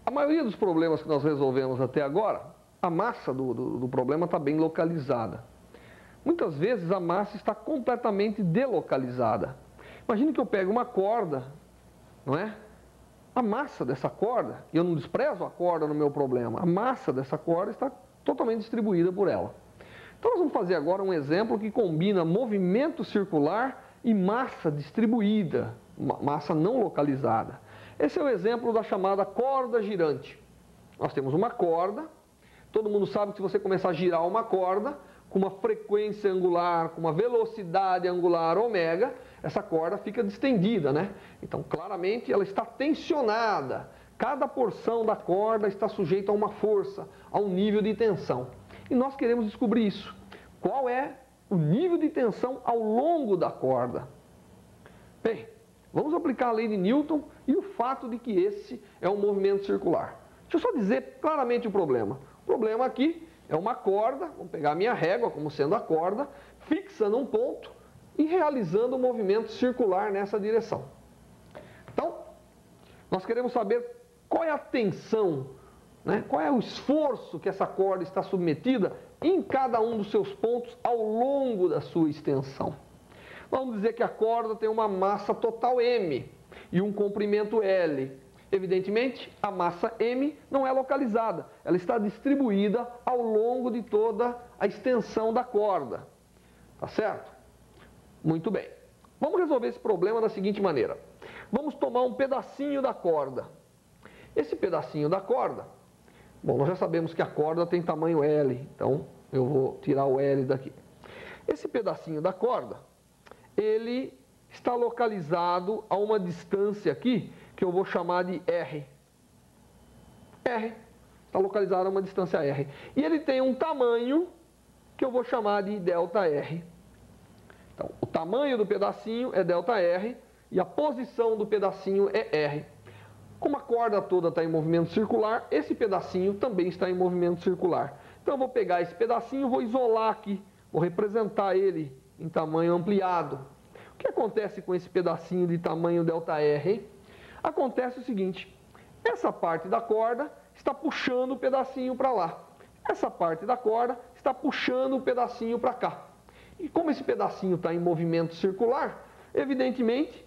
A maioria dos problemas que nós resolvemos até agora, a massa do problema está bem localizada. Muitas vezes a massa está completamente delocalizada. Imagine que eu pego uma corda, não é? A massa dessa corda, e eu não desprezo a corda no meu problema, a massa dessa corda está totalmente distribuída por ela. Então nós vamos fazer agora um exemplo que combina movimento circular e massa distribuída, massa não localizada. Esse é o exemplo da chamada corda girante. Nós temos uma corda, todo mundo sabe que se você começar a girar uma corda, com uma frequência angular, com uma velocidade angular ômega, essa corda fica distendida, né? Então, claramente, ela está tensionada. Cada porção da corda está sujeita a uma força, a um nível de tensão. E nós queremos descobrir isso. Qual é o nível de tensão ao longo da corda? Bem, vamos aplicar a lei de Newton e o fato de que esse é um movimento circular. Deixa eu só dizer claramente o problema. O problema aqui é uma corda, vamos pegar a minha régua como sendo a corda, fixa num ponto e realizando um movimento circular nessa direção. Então, nós queremos saber qual é a tensão, né? Qual é o esforço que essa corda está submetida em cada um dos seus pontos ao longo da sua extensão. Vamos dizer que a corda tem uma massa total M e um comprimento L. Evidentemente, a massa M não é localizada, ela está distribuída ao longo de toda a extensão da corda. Tá certo? Muito bem. Vamos resolver esse problema da seguinte maneira. Vamos tomar um pedacinho da corda. Esse pedacinho da corda, bom, nós já sabemos que a corda tem tamanho L, então eu vou tirar o L daqui. Esse pedacinho da corda, ele está localizado a uma distância aqui, que eu vou chamar de R. R. Está localizado a uma distância R. E ele tem um tamanho que eu vou chamar de ΔR. Então, o tamanho do pedacinho é ΔR e a posição do pedacinho é R. Como a corda toda está em movimento circular, esse pedacinho também está em movimento circular. Então, eu vou pegar esse pedacinho, vou isolar aqui, vou representar ele em tamanho ampliado. O que acontece com esse pedacinho de tamanho ΔR, hein? Acontece o seguinte, essa parte da corda está puxando o pedacinho para lá. Essa parte da corda está puxando o pedacinho para cá. E como esse pedacinho está em movimento circular, evidentemente,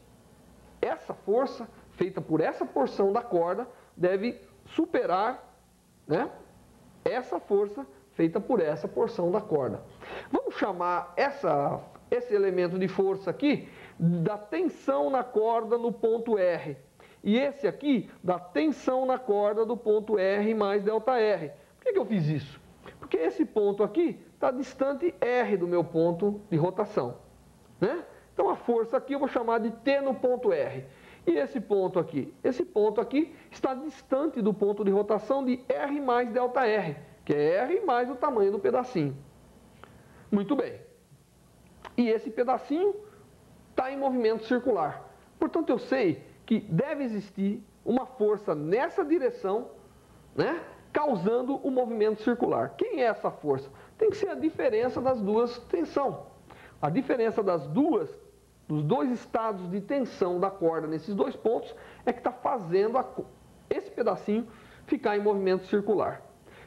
essa força feita por essa porção da corda deve superar, né, essa força feita por essa porção da corda. Vamos chamar esse elemento de força aqui da tensão na corda no ponto R. E esse aqui, da tensão na corda do ponto R mais ΔR. Por que eu fiz isso? Porque esse ponto aqui está distante R do meu ponto de rotação, né? Então a força aqui eu vou chamar de T no ponto R. E esse ponto aqui está distante do ponto de rotação de R mais ΔR, que é R mais o tamanho do pedacinho. Muito bem. E esse pedacinho está em movimento circular. Portanto, eu sei que deve existir uma força nessa direção, né, causando o movimento circular. Quem é essa força? Tem que ser a diferença das duas tensões. A diferença dos dois estados de tensão da corda nesses dois pontos é que está fazendo esse pedacinho ficar em movimento circular.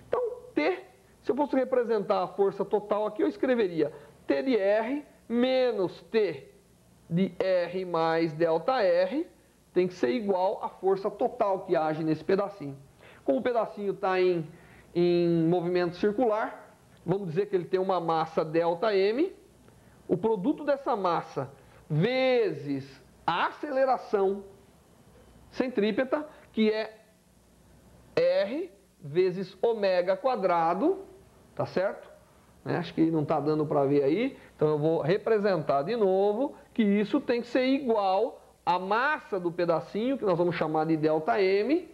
Então, T, se eu fosse representar a força total aqui, eu escreveria T de R menos T de R mais ΔR, tem que ser igual à força total que age nesse pedacinho. Como o pedacinho está em movimento circular, vamos dizer que ele tem uma massa ΔM, o produto dessa massa vezes a aceleração centrípeta, que é R vezes ômega quadrado, tá certo? Acho que não está dando para ver aí, então eu vou representar de novo que isso tem que ser igual à massa do pedacinho, que nós vamos chamar de ΔM,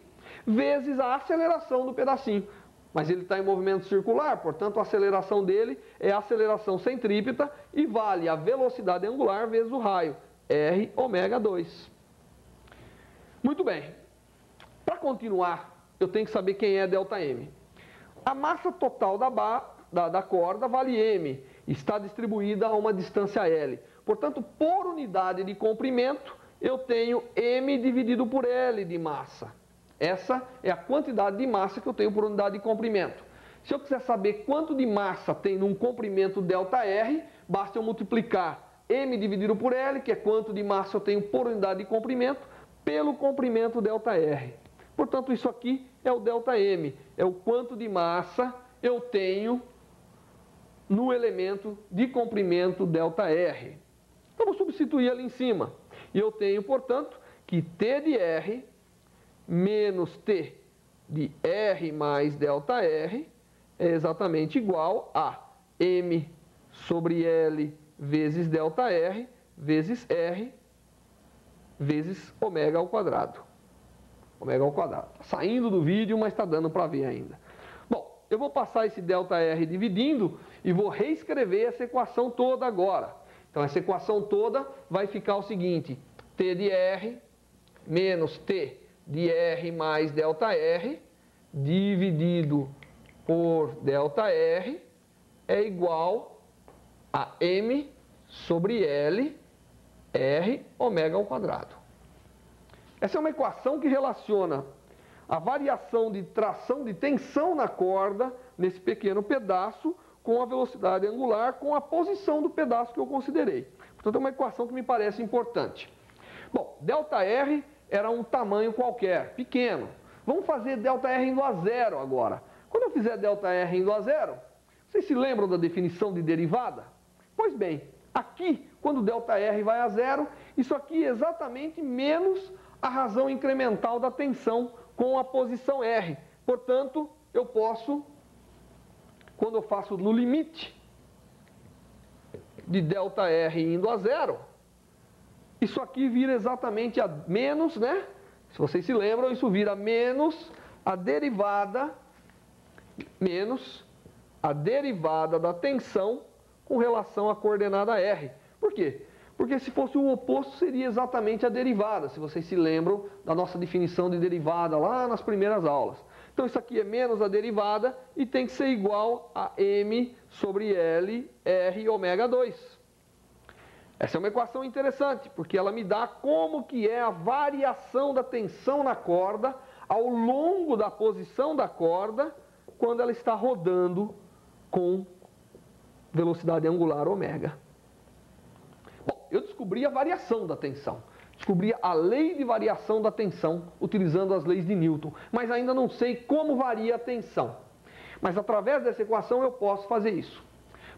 vezes a aceleração do pedacinho. Mas ele está em movimento circular, portanto a aceleração dele é a aceleração centrípeta e vale a velocidade angular vezes o raio, R ômega 2. Muito bem. Para continuar, eu tenho que saber quem é ΔM. A massa total da corda vale M, está distribuída a uma distância L. Portanto, por unidade de comprimento, eu tenho M dividido por L de massa. Essa é a quantidade de massa que eu tenho por unidade de comprimento. Se eu quiser saber quanto de massa tem num comprimento ΔR, basta eu multiplicar M dividido por L, que é quanto de massa eu tenho por unidade de comprimento, pelo comprimento ΔR. Portanto, isso aqui é o ΔM, é o quanto de massa eu tenho no elemento de comprimento ΔR. Então, vou substituir ali em cima. E eu tenho, portanto, que T de R menos T de R mais ΔR é exatamente igual a M sobre L vezes ΔR vezes R vezes ômega ao quadrado. Ômega ao quadrado. Saindo do vídeo, mas está dando para ver ainda. Bom, eu vou passar esse ΔR dividindo e vou reescrever essa equação toda agora. Então, essa equação toda vai ficar o seguinte: T de R menos T de R mais ΔR dividido por ΔR é igual a M sobre L R ômega ao quadrado. Essa é uma equação que relaciona a variação de tração de tensão na corda, nesse pequeno pedaço, com a velocidade angular, com a posição do pedaço que eu considerei. Portanto, é uma equação que me parece importante. Bom, ΔR era um tamanho qualquer, pequeno. Vamos fazer ΔR indo a zero agora. Quando eu fizer ΔR indo a zero, vocês se lembram da definição de derivada? Pois bem, aqui, quando ΔR vai a zero, isso aqui é exatamente menos a razão incremental da tensão com a posição R. Portanto, eu posso, quando eu faço no limite de ΔR indo a zero, isso aqui vira exatamente a menos, né? Se vocês se lembram, isso vira menos a derivada da tensão com relação à coordenada R. Por quê? Porque se fosse o oposto, seria exatamente a derivada, se vocês se lembram da nossa definição de derivada lá nas primeiras aulas. Então, isso aqui é menos a derivada e tem que ser igual a M sobre L R ômega 2. Essa é uma equação interessante, porque ela me dá como que é a variação da tensão na corda ao longo da posição da corda quando ela está rodando com velocidade angular ômega. Bom, eu descobri a variação da tensão. Descobri a lei de variação da tensão utilizando as leis de Newton, mas ainda não sei como varia a tensão. Mas através dessa equação eu posso fazer isso.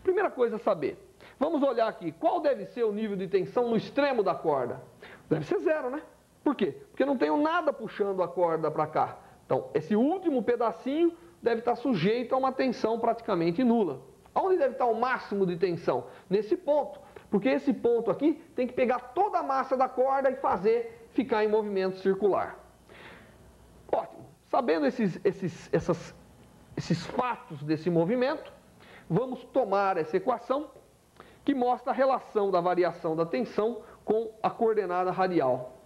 Primeira coisa a saber. Vamos olhar aqui, qual deve ser o nível de tensão no extremo da corda? Deve ser zero, né? Por quê? Porque não tenho nada puxando a corda para cá. Então, esse último pedacinho deve estar sujeito a uma tensão praticamente nula. Onde deve estar o máximo de tensão? Nesse ponto. Porque esse ponto aqui tem que pegar toda a massa da corda e fazer ficar em movimento circular. Ótimo. Sabendo esses fatos desse movimento, vamos tomar essa equação que mostra a relação da variação da tensão com a coordenada radial.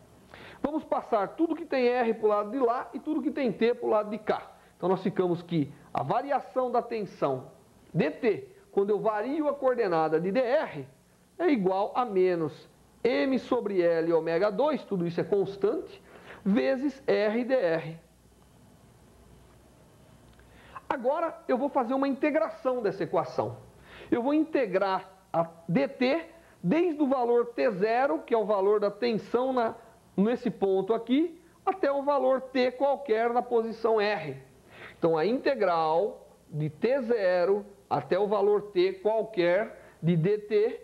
Vamos passar tudo que tem R para o lado de lá e tudo que tem T para o lado de cá. Então, nós ficamos que a variação da tensão dt, quando eu vario a coordenada de dr, é igual a menos M sobre L ômega 2, tudo isso é constante, vezes R dr. Agora, eu vou fazer uma integração dessa equação. Eu vou integrar a dt desde o valor T0, que é o valor da tensão nesse ponto aqui, até o valor T qualquer na posição R. Então, a integral de T0 até o valor t qualquer de dt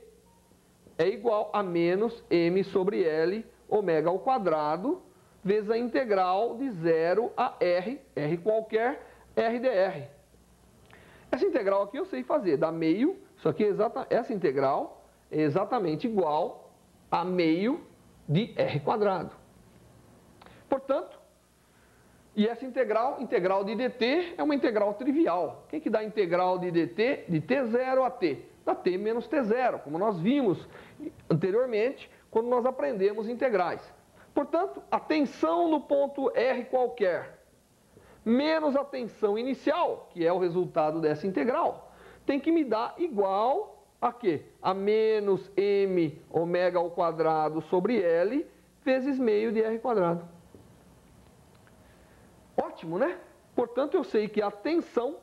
é igual a menos m sobre L ômega ao quadrado vezes a integral de 0 a r, r qualquer, r dr. Essa integral aqui eu sei fazer, dá meio, isso aqui essa integral é exatamente igual a meio de r quadrado. Portanto, e essa integral de dt, é uma integral trivial. O que dá a integral de dt de t0 a t? Dá t menos t0, como nós vimos anteriormente, quando nós aprendemos integrais. Portanto, a tensão no ponto R qualquer, menos a tensão inicial, que é o resultado dessa integral, tem que me dar igual a quê? A menos m ômega ao quadrado sobre L vezes meio de R quadrado. Ótimo, né? Portanto, eu sei que a tensão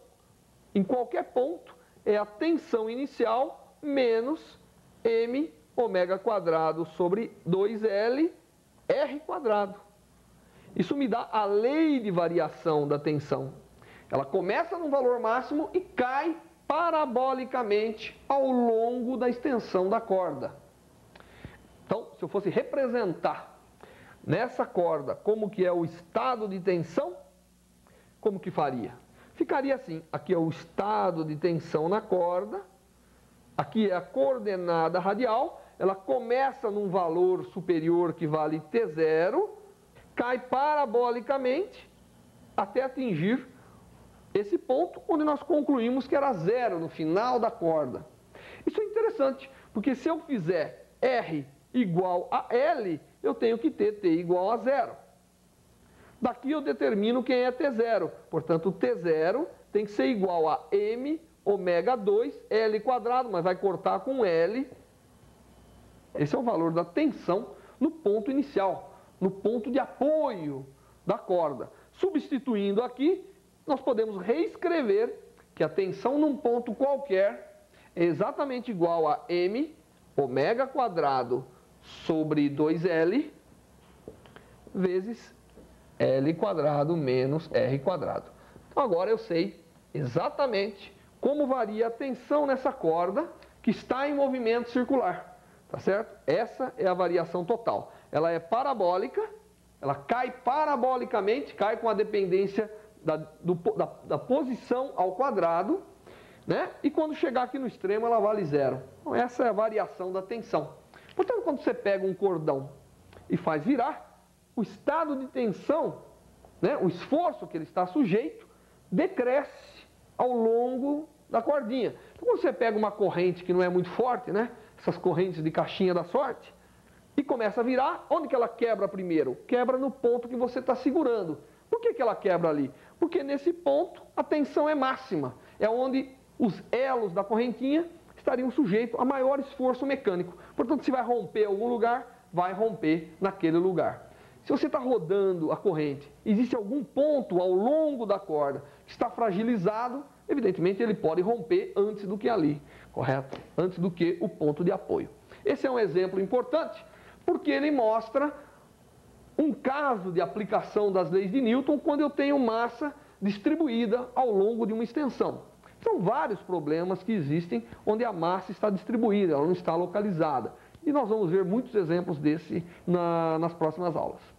em qualquer ponto é a tensão inicial menos m ômega quadrado sobre 2L R quadrado. Isso me dá a lei de variação da tensão. Ela começa num valor máximo e cai parabolicamente ao longo da extensão da corda. Então, se eu fosse representar nessa corda como que é o estado de tensão, como que faria? Ficaria assim, aqui é o estado de tensão na corda, aqui é a coordenada radial, ela começa num valor superior que vale T0, cai parabolicamente até atingir esse ponto onde nós concluímos que era zero no final da corda. Isso é interessante, porque se eu fizer R igual a L, eu tenho que ter T igual a zero. Daqui eu determino quem é T0, portanto T0 tem que ser igual a M ômega 2 L quadrado, mas vai cortar com L. Esse é o valor da tensão no ponto inicial, no ponto de apoio da corda. Substituindo aqui, nós podemos reescrever que a tensão num ponto qualquer é exatamente igual a M ômega quadrado sobre 2L vezes L quadrado menos R quadrado. Então agora eu sei exatamente como varia a tensão nessa corda que está em movimento circular. Tá certo? Essa é a variação total. Ela é parabólica, ela cai parabolicamente, cai com a dependência da posição ao quadrado, né? E quando chegar aqui no extremo, ela vale zero. Então, essa é a variação da tensão. Portanto, quando você pega um cordão e faz virar, o estado de tensão, né, o esforço que ele está sujeito, decresce ao longo da cordinha. Então, quando você pega uma corrente que não é muito forte, né, essas correntes de caixinha da sorte, e começa a virar, onde que ela quebra primeiro? Quebra no ponto que você está segurando. Por que ela quebra ali? Porque nesse ponto a tensão é máxima. É onde os elos da correntinha estariam sujeitos a maior esforço mecânico. Portanto, se vai romper em algum lugar, vai romper naquele lugar. Se você está rodando a corrente, existe algum ponto ao longo da corda que está fragilizado, evidentemente ele pode romper antes do que ali, correto? Antes do que o ponto de apoio. Esse é um exemplo importante, porque ele mostra um caso de aplicação das leis de Newton quando eu tenho massa distribuída ao longo de uma extensão. São vários problemas que existem onde a massa está distribuída, ela não está localizada. E nós vamos ver muitos exemplos desse nas próximas aulas.